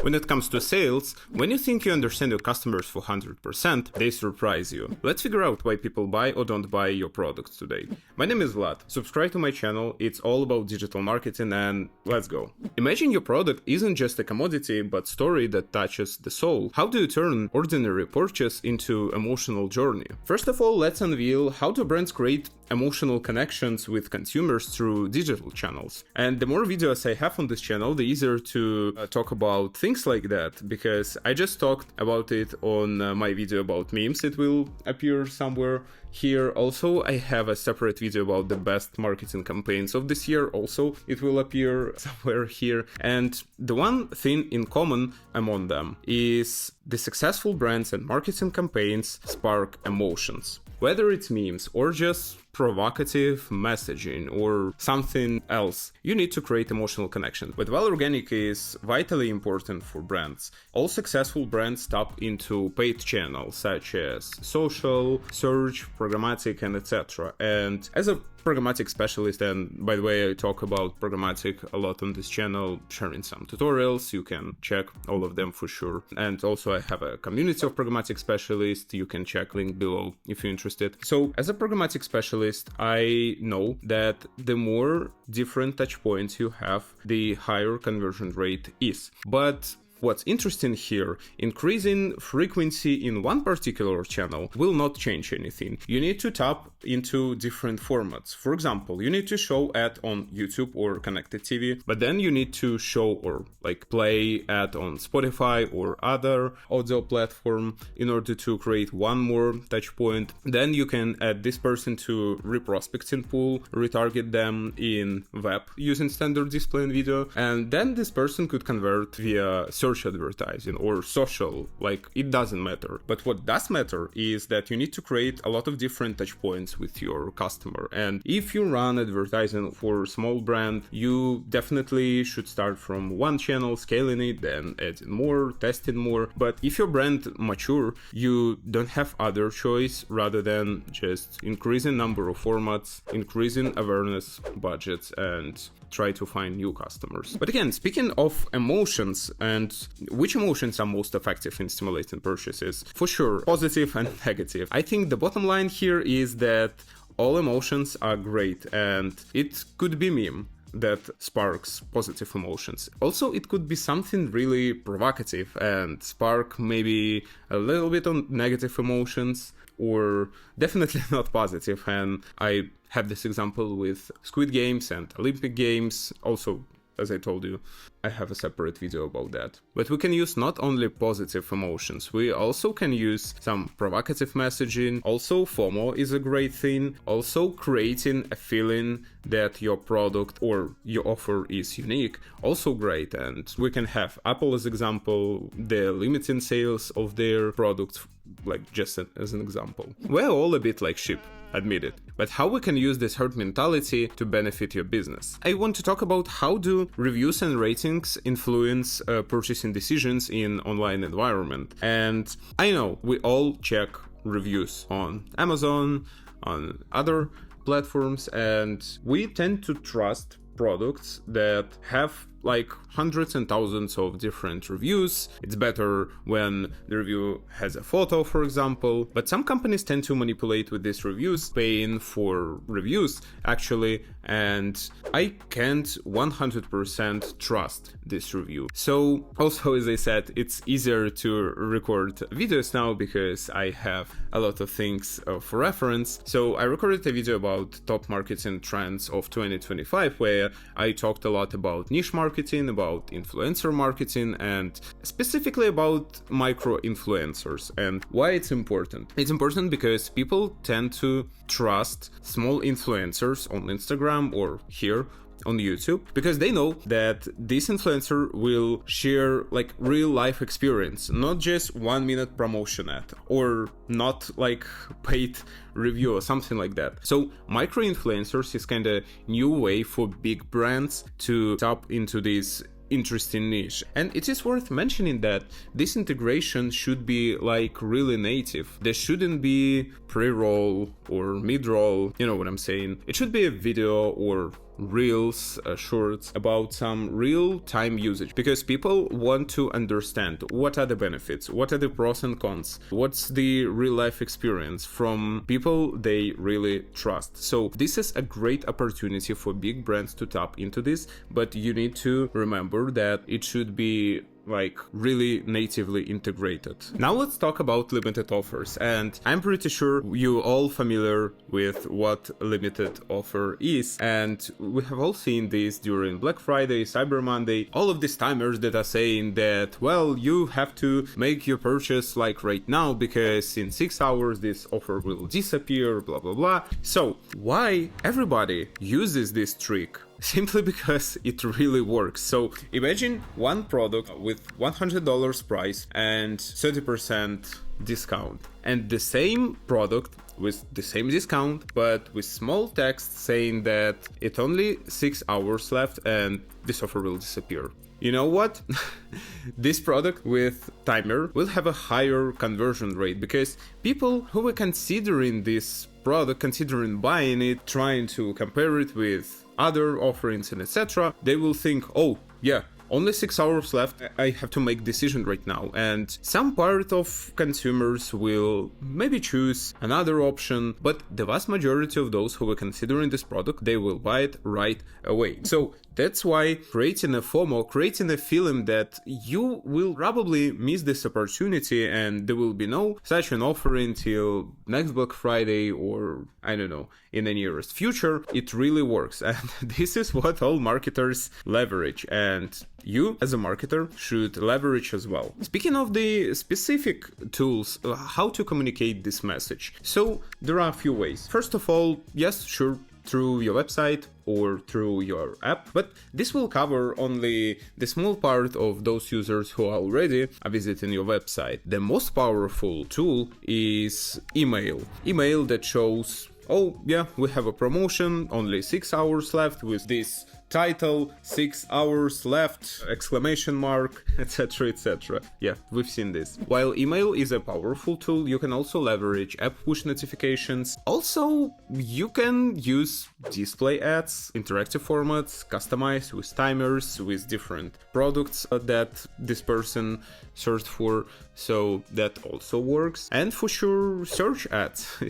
When it comes to sales, when you think you understand your customers for 100%, they surprise you. Let's figure out why people buy or don't buy your products today. My name is Vlad. Subscribe to my channel, it's all about digital marketing, and let's go. Imagine your product isn't just a commodity, but story that touches the soul. How do you turn ordinary purchase into emotional journey? First of all, let's unveil how do brands create emotional connections with consumers through digital channels. And the more videos I have on this channel, the easier to talk about things like that, because I just talked about it on my video about memes. It will appear somewhere here. Also, I have a separate video about the best marketing campaigns of this year. Also, it will appear somewhere here. And the one thing in common among them is the successful brands and marketing campaigns spark emotions. Whether it's memes or just provocative messaging or something else, you need to create emotional connection. But while organic is vitally important for brands, all successful brands tap into paid channels such as social, search, programmatic, and etc. And as a programmatic specialist, and by the way, I talk about programmatic a lot on this channel, sharing some tutorials, you can check all of them for sure. And also I have a community of programmatic specialists, you can check link below if you're interested. So as a programmatic specialist, I know that the more different touch points you have, the higher conversion rate is. But what's interesting here, increasing frequency in one particular channel will not change anything. You need to tap into different formats. For example, you need to show ad on YouTube or connected TV, but then you need to show or play ad on Spotify or other audio platform in order to create one more touch point. Then you can add this person to reprospecting pool, retarget them in web using standard display and video, and then this person could convert via search advertising or social, it doesn't matter. But what does matter is that you need to create a lot of different touch points with your customer. And if you run advertising for a small brand, you definitely should start from one channel, scaling it, then adding more, testing more. But if your brand mature, you don't have other choice rather than just increasing number of formats, increasing awareness budgets, and try to find new customers. But again, speaking of emotions and which emotions are most effective in stimulating purchases, for sure, positive and negative. I think the bottom line here is that all emotions are great, and it could be meme that sparks positive emotions. Also, it could be something really provocative and spark maybe a little bit on negative emotions, or definitely not positive. And I have this example with Squid Games and Olympic Games. Also, as I told you, I have a separate video about that. But we can use not only positive emotions, we also can use some provocative messaging. Also, FOMO is a great thing. Also, creating a feeling that your product or your offer is unique, also great. And we can have Apple as example, the limiting sales of their products, just as an example. We're all a bit like sheep, admit it. But how we can use this herd mentality to benefit your business? I want to talk about how do reviews and ratings influence purchasing decisions in online environment. And I know we all check reviews on Amazon, on other platforms, and we tend to trust products that have hundreds and thousands of different reviews. It's better when the review has a photo, for example. But some companies tend to manipulate with these reviews, paying for reviews actually, and I can't 100% trust this review. So also, as I said, it's easier to record videos now because I have a lot of things for reference. So I recorded a video about top marketing trends of 2025 where I talked a lot about niche marketing, about influencer marketing, and specifically about micro influencers and why it's important. It's important because people tend to trust small influencers on Instagram or here on YouTube because they know that this influencer will share real life experience, not just 1 minute promotion ad or not paid review or something like that. So micro influencers is kind of new way for big brands to tap into this interesting niche. And it is worth mentioning that this integration should be really native. There shouldn't be pre-roll or mid-roll, you know what I'm saying. It should be a video or reels, shorts, about some real-time usage, because people want to understand what are the benefits, what are the pros and cons, what's the real-life experience from people they really trust. So this is a great opportunity for big brands to tap into this, but you need to remember that it should be like really natively integrated. Now let's talk about limited offers, and I'm pretty sure you all familiar with what limited offer is, and we have all seen this during Black Friday, Cyber Monday, all of these timers that are saying that, well, you have to make your purchase like right now because in 6 hours this offer will disappear, blah blah blah. So why everybody uses this trick? Simply because it really works. So imagine one product with $100 price and 30% discount, and the same product with the same discount but with small text saying that it's only 6 hours left and this offer will disappear. You know what? This product with timer will have a higher conversion rate because people who were considering this product, considering buying it, trying to compare it with other offerings and etc., they will think, oh yeah, only 6 hours left, I have to make decision right now. And some part of consumers will maybe choose another option, but the vast majority of those who are considering this product, they will buy it right away. So that's why creating a FOMO, creating a feeling that you will probably miss this opportunity and there will be no such an offer until next Black Friday or, I don't know, in the nearest future, it really works. And this is what all marketers leverage. And you as a marketer should leverage as well. Speaking of the specific tools, how to communicate this message. So there are a few ways. First of all, yes, sure, through your website or through your app, but this will cover only the small part of those users who already are visiting your website. The most powerful tool is email. Email that shows, oh yeah, we have a promotion, only 6 hours left with this title, 6 hours left, exclamation mark, etc, etc. Yeah, we've seen this. While email is a powerful tool, you can also leverage app push notifications. Also, you can use display ads, interactive formats, customized with timers, with different products that this person searched for. So that also works. And for sure, search ads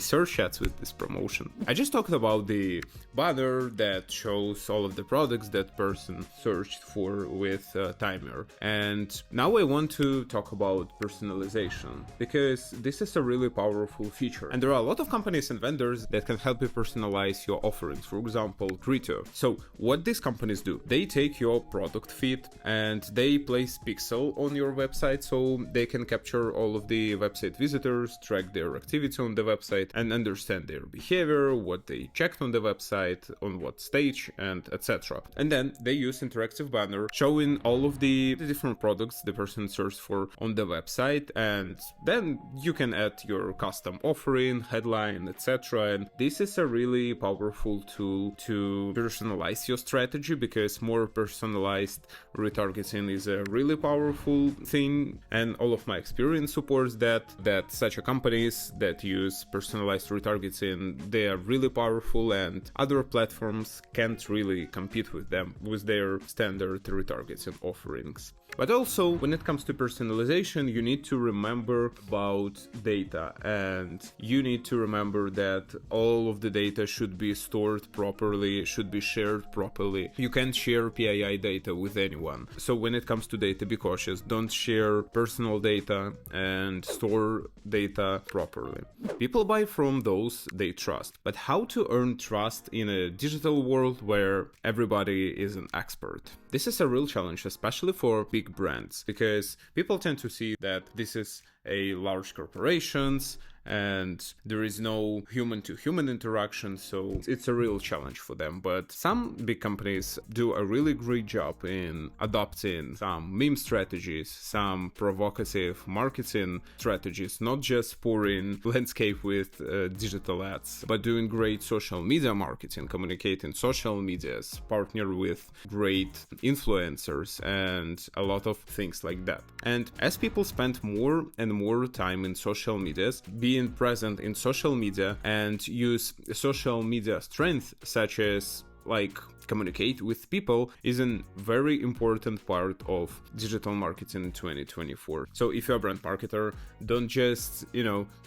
with this promotion. I just talked about the banner that shows all of the products that person searched for with timer. And now I want to talk about personalization, because this is a really powerful feature. And there are a lot of companies and vendors that can help you personalize your offerings. For example, Criteo. So what these companies do, they take your product feed and they place pixel on your website so they can capture all of the website visitors, track their activity on the website, and understand their behavior, what they checked on the website, on what stage, and etc. And then they use interactive banner showing all of the different products the person searched for on the website, and then you can add your custom offering, headline, etc. And this is a really powerful tool to personalize your strategy, because more personalized retargeting is a really powerful thing, and all of my experience supports that such a companies that use personalized retargeting, they are really powerful, and other platforms can't really compete with them with their standard retargeting offerings. But also, when it comes to personalization, you need to remember about data, and you need to remember that all of the data should be stored properly, should be shared properly. You can't share PII data with anyone. So when it comes to data, be cautious. Don't share personal data and store data properly. People buy from those they trust. But how to earn trust in a digital world where everybody is an expert? This is a real challenge, especially for big brands, because people tend to see that this is a large corporations and there is no human-to-human interaction, so it's a real challenge for them. But some big companies do a really great job in adopting some meme strategies, some provocative marketing strategies, not just pouring landscape with digital ads, but doing great social media marketing, communicating social medias, partner with great influencers, and a lot of things like that. And as people spend more and more time in social medias, being present in social media and use social media strength, such as like communicate with people is a very important part of digital marketing in 2024. So if you're a brand marketer, don't just,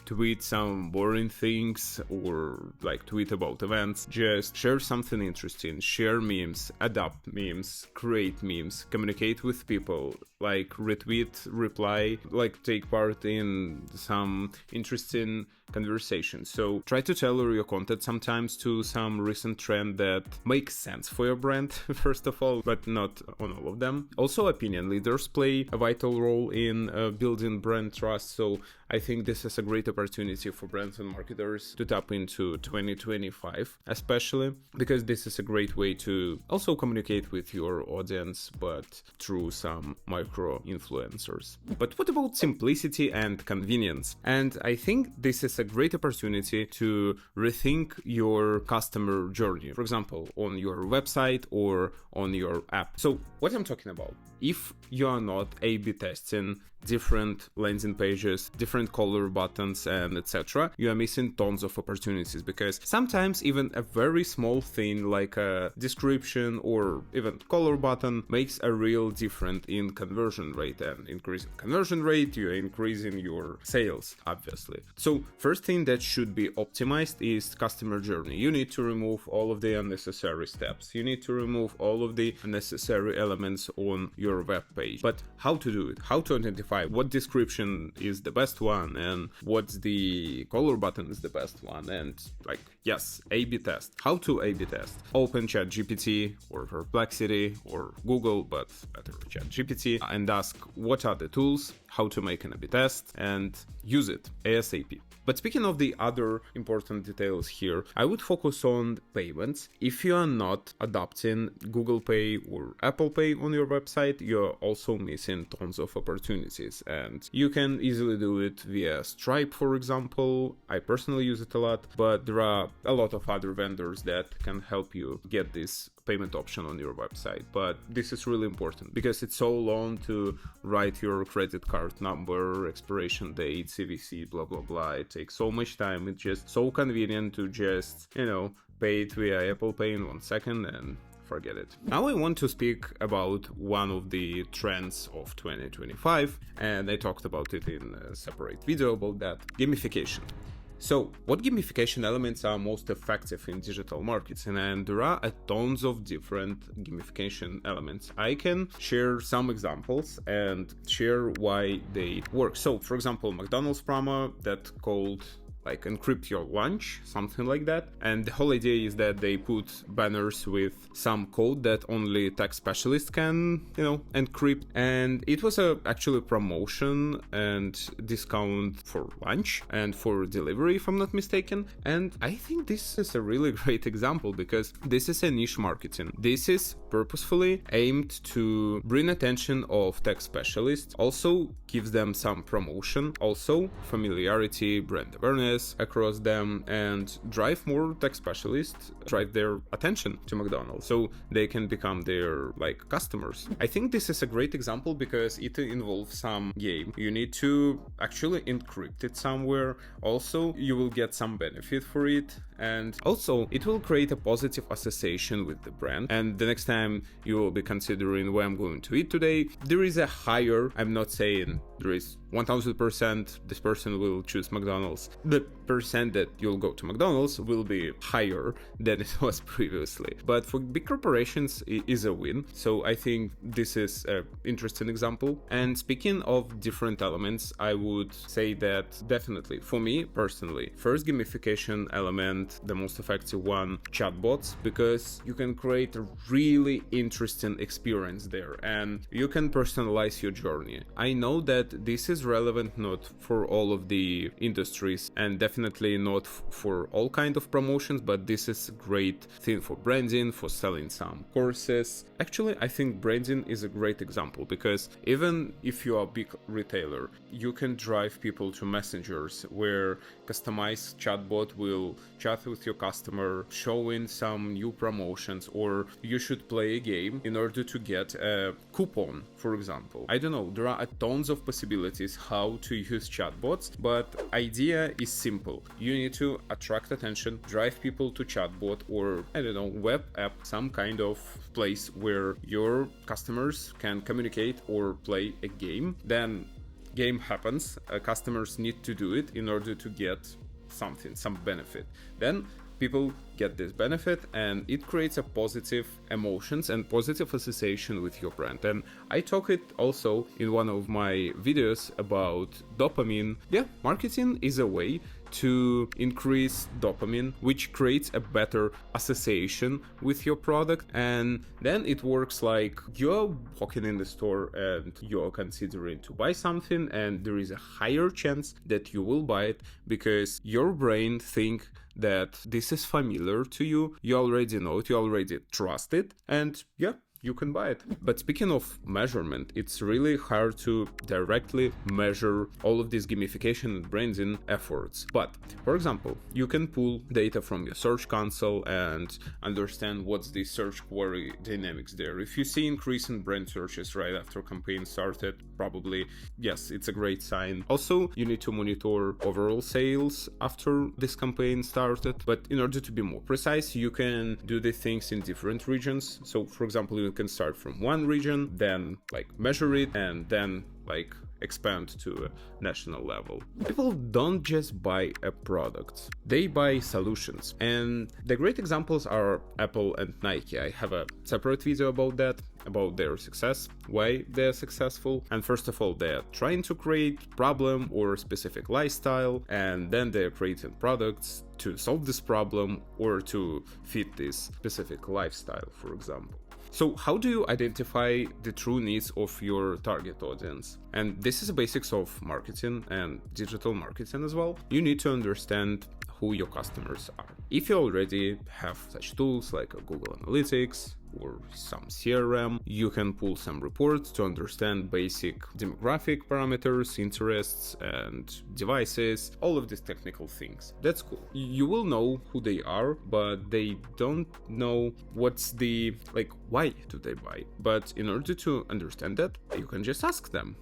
tweet some boring things or like tweet about events. Just share something interesting, share memes, adapt memes, create memes, communicate with people, like retweet, reply, like take part in some interesting conversation. So try to tailor your content sometimes to some recent trend that makes sense for your brand, first of all, but not on all of them. Also, opinion leaders play a vital role in building brand trust. So I think this is a great opportunity for brands and marketers to tap into 2025, especially because this is a great way to also communicate with your audience, but through some micro influencers. But what about simplicity and convenience? And I think this is a great opportunity to rethink your customer journey, for example, on your website or on your app. So what I'm talking about, if you are not A/B testing different landing pages, different color buttons, and etc., you are missing tons of opportunities, because sometimes even a very small thing like a description or even color button makes a real difference in conversion rate, and increasing conversion rate, you're increasing your sales, obviously. So first thing that should be optimized is customer journey. You need to remove all of the unnecessary steps. You need to remove all of the unnecessary elements on your web page. But how to do it? How to identify what description is the best one and what's the color button is the best one? And like, yes, A/B test. How to A/B test? Open ChatGPT or Perplexity or Google, but better ChatGPT, and ask what are the tools, how to make an A/B test, and use it ASAP. But speaking of the other important details here, I would focus on payments. If you are not adopting Google Pay or Apple Pay on your website, you're also missing tons of opportunities. And you can easily do it via Stripe, for example. I personally use it a lot, but there are a lot of other vendors that can help you get this payment option on your website. But this is really important because it's so long to write your credit card number, expiration date, CVC, blah blah blah. It takes so much time. It's just so convenient to just pay it via Apple Pay in 1 second and forget it. Now I want to speak about one of the trends of 2025, and I talked about it in a separate video about that: gamification. So, what gamification elements are most effective in digital marketing? And there are tons of different gamification elements. I can share some examples and share why they work. So, for example, McDonald's promo that called like encrypt your lunch, something like that. And the whole idea is that they put banners with some code that only tech specialists can, encrypt. And it was actually promotion and discount for lunch and for delivery, if I'm not mistaken. And I think this is a really great example because this is a niche marketing. This is purposefully aimed to bring attention of tech specialists, also gives them some promotion, also familiarity, brand awareness across them, and drive more tech specialists, drive their attention to McDonald's so they can become their customers. I think this is a great example because it involves some game. You need to actually encrypt it somewhere. Also, you will get some benefit for it, and also it will create a positive association with the brand. And the next time you will be considering where I'm going to eat today, there is a higher, I'm not saying there is 1000% this person will choose McDonald's. The percent that you'll go to McDonald's will be higher than it was previously. But for big corporations, it is a win. So I think this is an interesting example. And speaking of different elements, I would say that definitely, for me personally, first gamification element, the most effective one, chatbots, because you can create a really interesting experience there and you can personalize your journey. I know that this is relevant not for all of the industries and definitely not for all kind of promotions, but this is a great thing for branding, for selling some courses. Actually, I think branding is a great example because even if you are a big retailer, you can drive people to messengers where customized chatbot will chat with your customer, showing some new promotions, or you should play a game in order to get a coupon, for example. I don't know, there are tons of possibilities how to use chatbots, but idea is simple. You need to attract attention, drive people to chatbot or, I don't know, web app, some kind of place where your customers can communicate or play a game. Then game happens, customers need to do it in order to get something, some benefit. Then people get this benefit and it creates a positive emotions and positive association with your brand. And I talk it also in one of my videos about dopamine. Yeah, marketing is a way to increase dopamine, which creates a better association with your product. And then it works like you're walking in the store and you're considering to buy something, and there is a higher chance that you will buy it because your brain think that this is familiar to you, you already know it, you already trust it, and yeah, you can buy it. But speaking of measurement, it's really hard to directly measure all of these gamification and branding efforts. But for example, you can pull data from your search console and understand what's the search query dynamics there. If you see increase in brand searches right after campaign started, probably yes, it's a great sign. Also, you need to monitor overall sales after this campaign started. But in order to be more precise, you can do the things in different regions. So for example, you can start from one region, then like measure it, and then like expand to a national level. People don't just buy a product, they buy solutions. And the great examples are Apple and Nike. I have a separate video about that, about their success, why they're successful. And first of all, they're trying to create problem or specific lifestyle, and then they're creating products to solve this problem or to fit this specific lifestyle, for example. So how do you identify the true needs of your target audience? And this is the basics of marketing and digital marketing as well. You need to understand who your customers are. If you already have such tools like Google Analytics or some CRM, you can pull some reports to understand basic demographic parameters, interests, and devices, all of these technical things. That's cool. You will know who they are, but they don't know what's the, like, why do they buy? But in order to understand that, you can just ask them.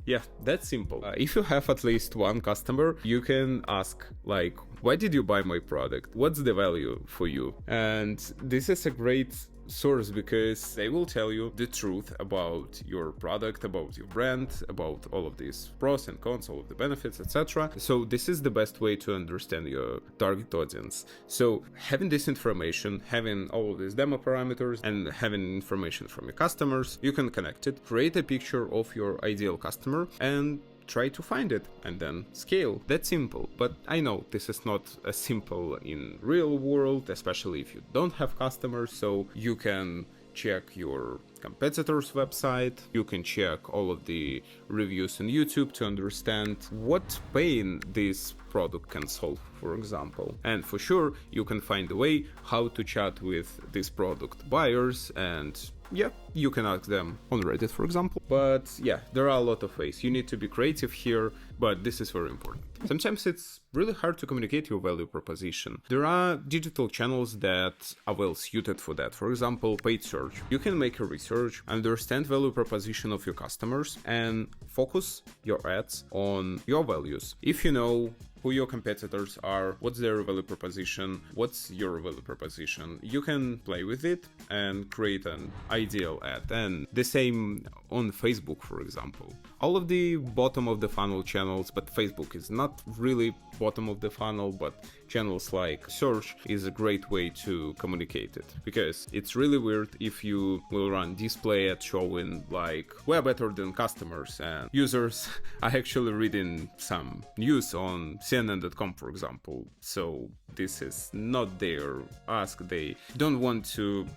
Yeah, that's simple. If you have at least one customer, you can ask like, why did you buy my product? What's the value for you? And this is a great source because they will tell you the truth about your product, about your brand, about all of these pros and cons, all of the benefits, etc. So this is the best way to understand your target audience. So having this information, having all of these demo parameters, and having information from your customers, you can connect it, create a picture of your ideal customer, and try to find it and then scale. That's simple. But I know this is not as simple in real world, especially if you don't have customers. So you can check your competitor's website, you can check all of the reviews on YouTube to understand what pain this product can solve, for example. And for sure, you can find a way how to chat with these product buyers, and yeah, you can ask them on Reddit, for example. But yeah, there are a lot of ways. You need to be creative here, but this is very important. Sometimes it's really hard to communicate your value proposition. There are digital channels that are well suited for that. For example, paid search. You can make a research, understand value proposition of your customers, and focus your ads on your values. If you know who your competitors are, what's their value proposition, what's your value proposition, you can play with it and create an ideal ad. And the same on Facebook, for example. All of the bottom of the funnel channels, but Facebook is not really bottom of the funnel, but channels like search is a great way to communicate it, because it's really weird if you will run display ad showing like we're better than customers and users are actually reading some news on CNN.com, for example. So this is not their ask. They don't want to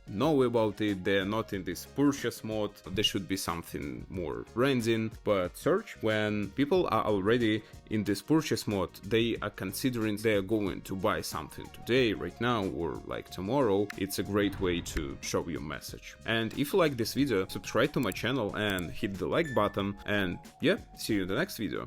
know about it. They're not in this purchase mode. There should be something more branding. But search, when people are already in this purchase mode, they are considering they're going to buy something today, right now, or like tomorrow. It's a great way to show your message. And if you like this video, subscribe to my channel and hit the like button. And yeah, see you in the next video.